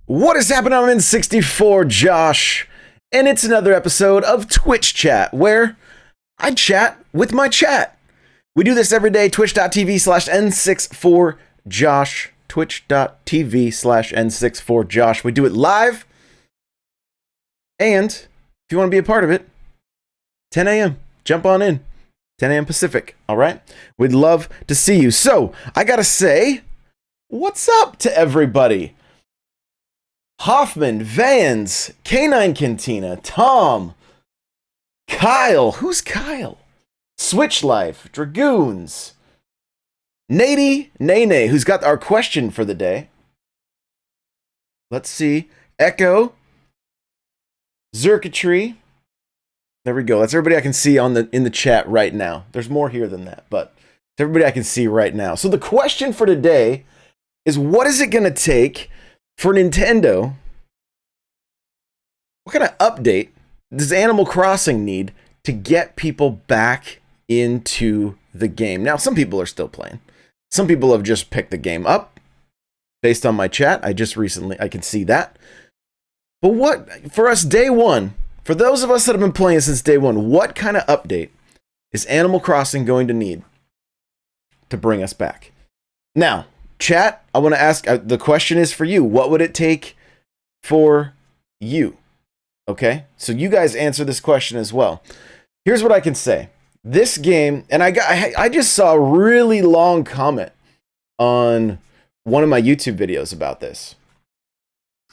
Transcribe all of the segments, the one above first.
What is happening? I'm N64Josh, and it's another episode of Twitch Chat, where I chat with my chat. We do this every day, twitch.tv/N64Josh, twitch.tv/N64Josh. We do it live, and if you want to be a part of it, 10 a.m., jump on in, 10 a.m. Pacific, all right? We'd love to see you. So, I gotta say, what's up to everybody? Hoffman, Vans, Canine Cantina, Tom, Kyle, who's Kyle? Switch Life, Dragoons, Nady, Nene, who's got our question for the day. Let's see, Echo, Zirkatry. There we go. That's everybody I can see in the chat right now. There's more here than that, but it's everybody I can see right now. So the question for today is, what is it going to take for Nintendo? What kind of update does Animal Crossing need to get people back into the game? Now, some people are still playing. Some people have just picked the game up based on my chat. I can see that. But what, for us, day one, for those of us that have been playing since day one, what kind of update is Animal Crossing going to need to bring us back? Now, chat, I want to ask, the question is for you. What would it take for you? Okay, so you guys answer this question as well. Here's what I can say. This game, and I just saw a really long comment on one of my YouTube videos about this,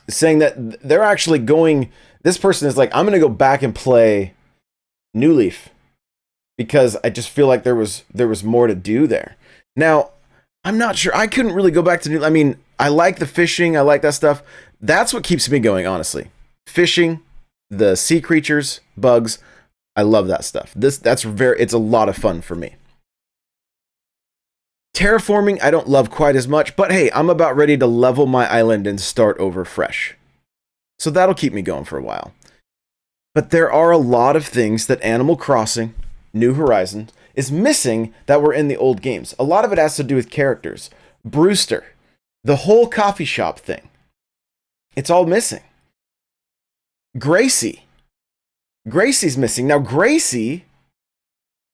saying that they're actually going, this person is like, I'm going to go back and play New Leaf because I just feel like there was more to do there. Now, I'm not sure. I couldn't really go back to I mean, I like the fishing. I like that stuff. That's what keeps me going, honestly. Fishing, the sea creatures, bugs. I love that stuff. It's a lot of fun for me. Terraforming, I don't love quite as much, but hey, I'm about ready to level my island and start over fresh. So that'll keep me going for a while. But there are a lot of things that Animal Crossing, New Horizons, is missing that were in the old games. A lot of it has to do with characters. Brewster, the whole coffee shop thing. It's all missing. Gracie's missing. Now, Gracie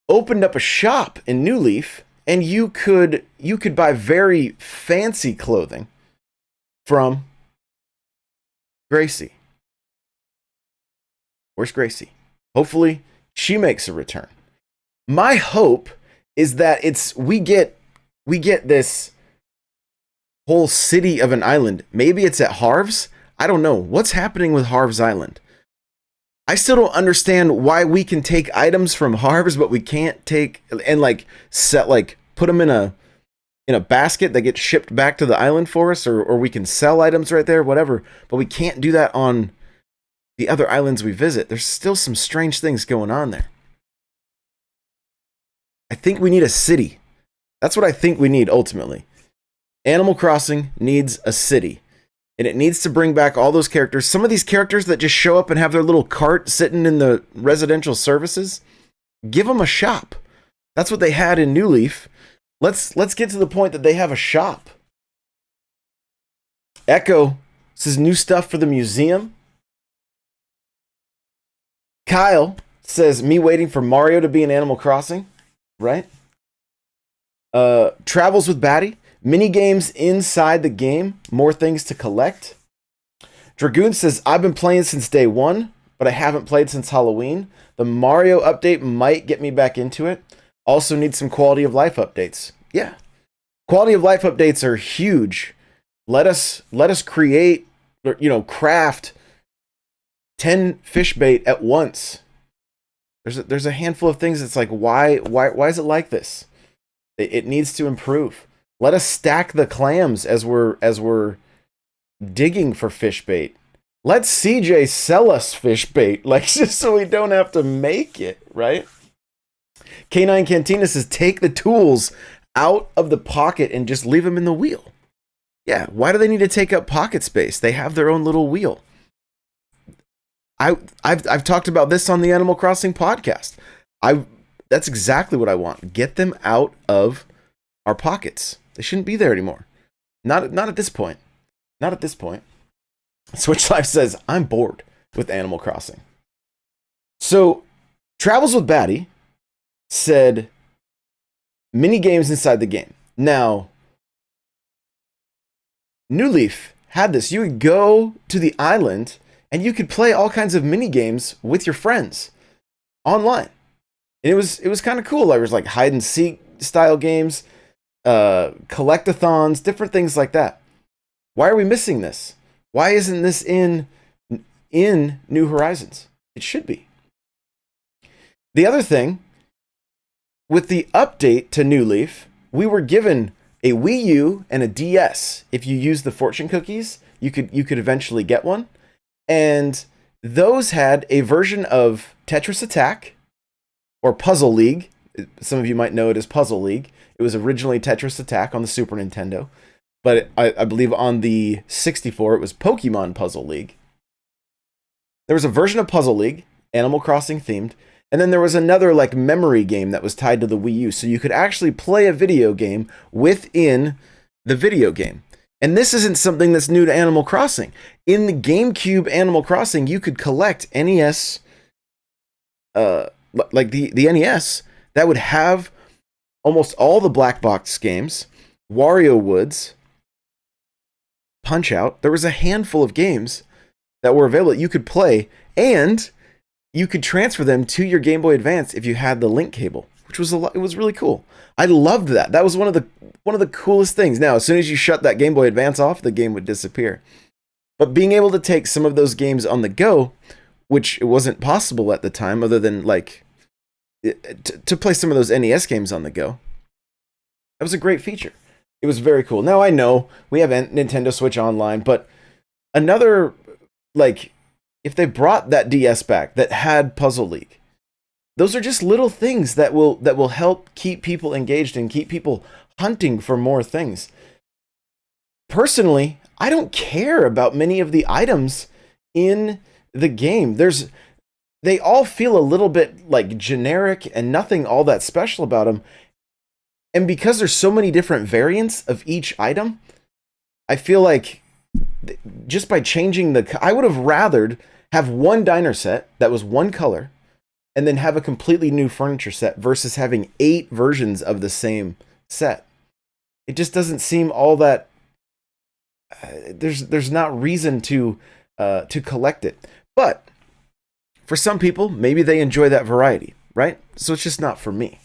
opened up a shop in New Leaf, and you could buy very fancy clothing from Gracie. Where's Gracie? Hopefully, she makes a return. My hope is that we get this whole city of an island. Maybe it's at Harv's. I don't know. What's happening with Harv's Island? I still don't understand why we can take items from Harv's, but we can't take and put them in a basket that gets shipped back to the island for us, or we can sell items right there, whatever. But we can't do that on the other islands we visit. There's still some strange things going on there. I think we need a city. That's what I think we need ultimately. Animal Crossing needs a city. And it needs to bring back all those characters. Some of these characters that just show up and have their little cart sitting in the residential services, give them a shop. That's what they had in New Leaf. Let's get to the point that they have a shop. Echo says new stuff for the museum. Kyle says me waiting for Mario to be in Animal Crossing. Right? Travels with Batty. Mini games inside the game. More things to collect. Dragoon says, I've been playing since day one, but I haven't played since Halloween. The Mario update might get me back into it. Also need some quality of life updates. Yeah. Quality of life updates are huge. Let us create, craft 10 fish bait at once. There's a handful of things that's like, why is it like this? It needs to improve. Let us stack the clams as we're digging for fish bait. Let CJ sell us fish bait, just so we don't have to make it, right? Canine Cantina says, take the tools out of the pocket and just leave them in the wheel. Yeah, why do they need to take up pocket space? They have their own little wheel. I've talked about this on the Animal Crossing podcast. That's exactly what I want. Get them out of our pockets. They shouldn't be there anymore. Not at this point. Not at this point. Switch Life says, I'm bored with Animal Crossing. So, Travels with Batty said, mini games inside the game. Now, New Leaf had this. You would go to the island and you could play all kinds of mini games with your friends online. And it was kind of cool. There was like hide and seek style games, collectathons, different things like that. Why are we missing this? Why isn't this in New Horizons? It should be. The other thing, with the update to New Leaf, we were given a Wii U and a DS. If you use the fortune cookies, you could eventually get one. And those had a version of Tetris Attack or Puzzle League. Some of you might know it as Puzzle League. It was originally Tetris Attack on the Super Nintendo. But I believe on the 64, it was Pokemon Puzzle League. There was a version of Puzzle League, Animal Crossing themed. And then there was another like memory game that was tied to the Wii U. So you could actually play a video game within the video game. And this isn't something that's new to Animal Crossing. In the GameCube Animal Crossing, you could collect NES, like the NES, that would have almost all the black box games, Wario Woods, Punch-Out. There was a handful of games that were available that you could play, and you could transfer them to your Game Boy Advance if you had the link cable, which was it was really cool. I loved that. That was one of the coolest things. Now, as soon as you shut that Game Boy Advance off, the game would disappear. But being able to take some of those games on the go, which it wasn't possible at the time, other than like to play some of those NES games on the go, that was a great feature. It was very cool. Now I know we have Nintendo Switch Online, but another, like, if they brought that DS back that had Puzzle League, those are just little things that will help keep people engaged and keep people hunting for more things. Personally, I don't care about many of the items in the game. They all feel a little bit like generic and nothing all that special about them. And because there's so many different variants of each item, I feel like just by changing I would have rathered have one diner set that was one color and then have a completely new furniture set versus having 8 versions of the same set. It just doesn't seem all that there's not reason to collect it. But for some people, maybe they enjoy that variety, right? So it's just not for me.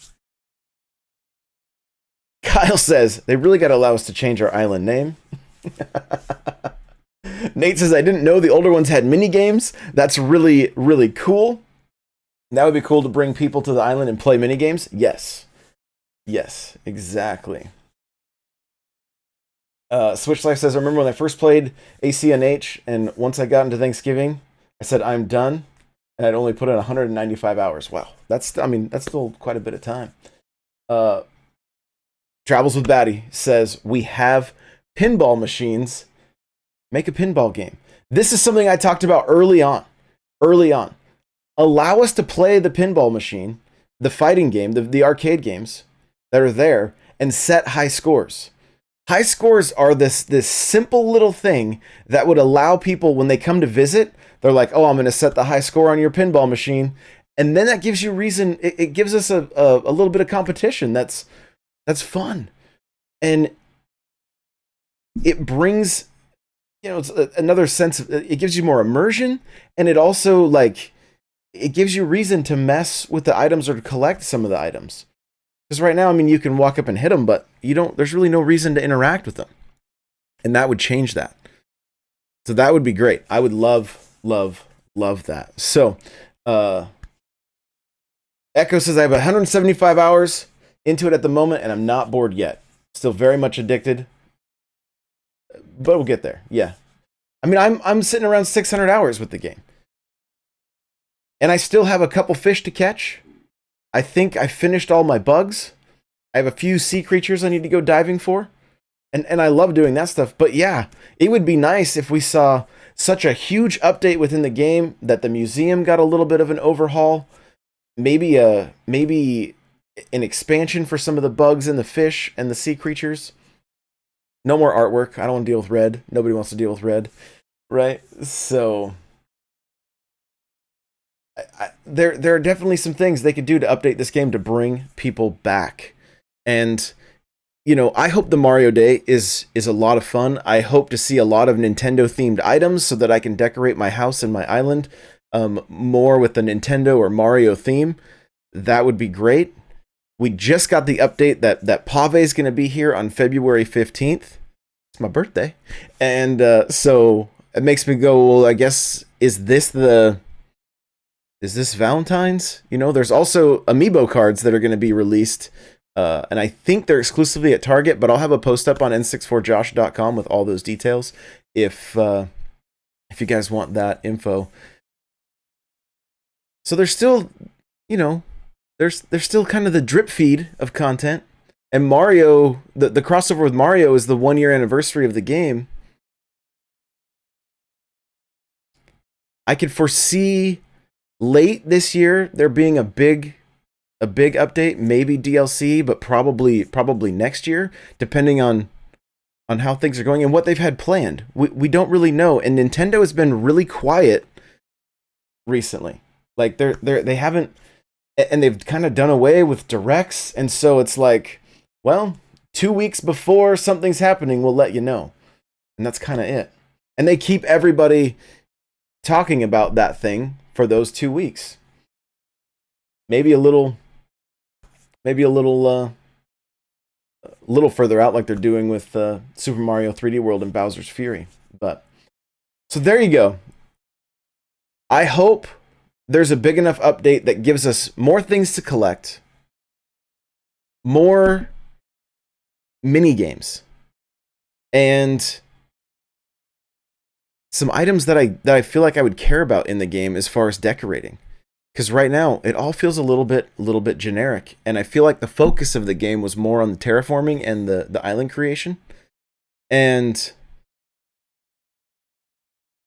Kyle says, they really got to allow us to change our island name. Nate says, I didn't know the older ones had mini games. That's really, really cool. That would be cool to bring people to the island and play mini games. Yes. Yes, exactly. Switch Life says, I remember when I first played ACNH, and once I got into Thanksgiving, I said, I'm done. And I'd only put in 195 hours. Wow. That's still quite a bit of time. Travels with Batty says, we have pinball machines. Make a pinball game. This is something I talked about early on. Allow us to play the pinball machine, the fighting game, the arcade games that are there, and set high scores. High scores are this simple little thing that would allow people, when they come to visit, they're like, oh, I'm going to set the high score on your pinball machine. And then that gives you reason. It gives us a little bit of competition. That's fun. And it brings, it's another sense of, it gives you more immersion, and it also, like, it gives you reason to mess with the items or to collect some of the items. Because right now, I mean, you can walk up and hit them, but there's really no reason to interact with them. And that would change that. So that would be great. I would love that. So, Echo says, I have 175 hours into it at the moment, and I'm not bored yet. Still very much addicted, but we'll get there. Yeah. I mean, I'm sitting around 600 hours with the game. And I still have a couple fish to catch. I think I finished all my bugs. I have a few sea creatures I need to go diving for. And I love doing that stuff. But yeah, it would be nice if we saw such a huge update within the game that the museum got a little bit of an overhaul. Maybe an expansion for some of the bugs and the fish and the sea creatures. No more artwork. I don't want to deal with red. Nobody wants to deal with red. right? So there are definitely some things they could do to update this game to bring people back. And I hope the Mario Day is a lot of fun. I hope to see a lot of Nintendo themed items so that I can decorate my house and my island more with the Nintendo or Mario theme. That would be great. We just got the update that Pave is going to be here on February 15th. It's my birthday. And so it makes me go, well, I guess, is this Valentine's? There's also amiibo cards that are going to be released. And I think they're exclusively at Target, but I'll have a post up on N64Josh.com with all those details if you guys want that info. So there's still, there's still kind of the drip feed of content. And Mario, the crossover with Mario is the 1 year anniversary of the game. I could foresee late this year there being a big update, maybe DLC, but probably next year, depending on how things are going and what they've had planned. We don't really know, and Nintendo has been really quiet recently. Like they haven't, and they've kind of done away with directs, and so it's like, well, 2 weeks before something's happening, we'll let you know, and that's kind of it. And they keep everybody talking about that thing for those 2 weeks. Maybe a little further out, like they're doing with Super Mario 3D World and Bowser's Fury. But so there you go. I hope there's a big enough update that gives us more things to collect, more mini games, and some items that I feel like I would care about in the game as far as decorating. Because right now it all feels a little bit generic, and I feel like the focus of the game was more on the terraforming and the island creation. And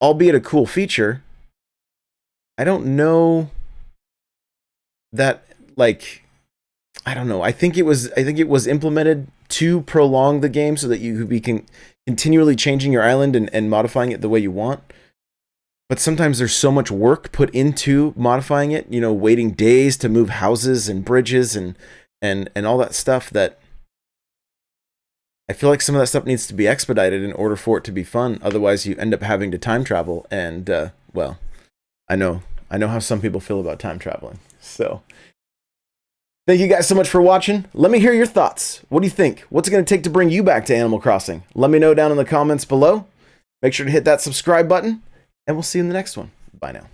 albeit a cool feature, I don't know that, like, I don't know. I think it was implemented to prolong the game so that you could be continually changing your island and modifying it the way you want. But sometimes there's so much work put into modifying it, waiting days to move houses and bridges and all that stuff, that I feel like some of that stuff needs to be expedited in order for it to be fun. Otherwise, you end up having to time travel. And, well, I know how some people feel about time traveling. So thank you guys so much for watching. Let me hear your thoughts. What do you think? What's it going to take to bring you back to Animal Crossing? Let me know down in the comments below. Make sure to hit that subscribe button. And we'll see you in the next one. Bye now.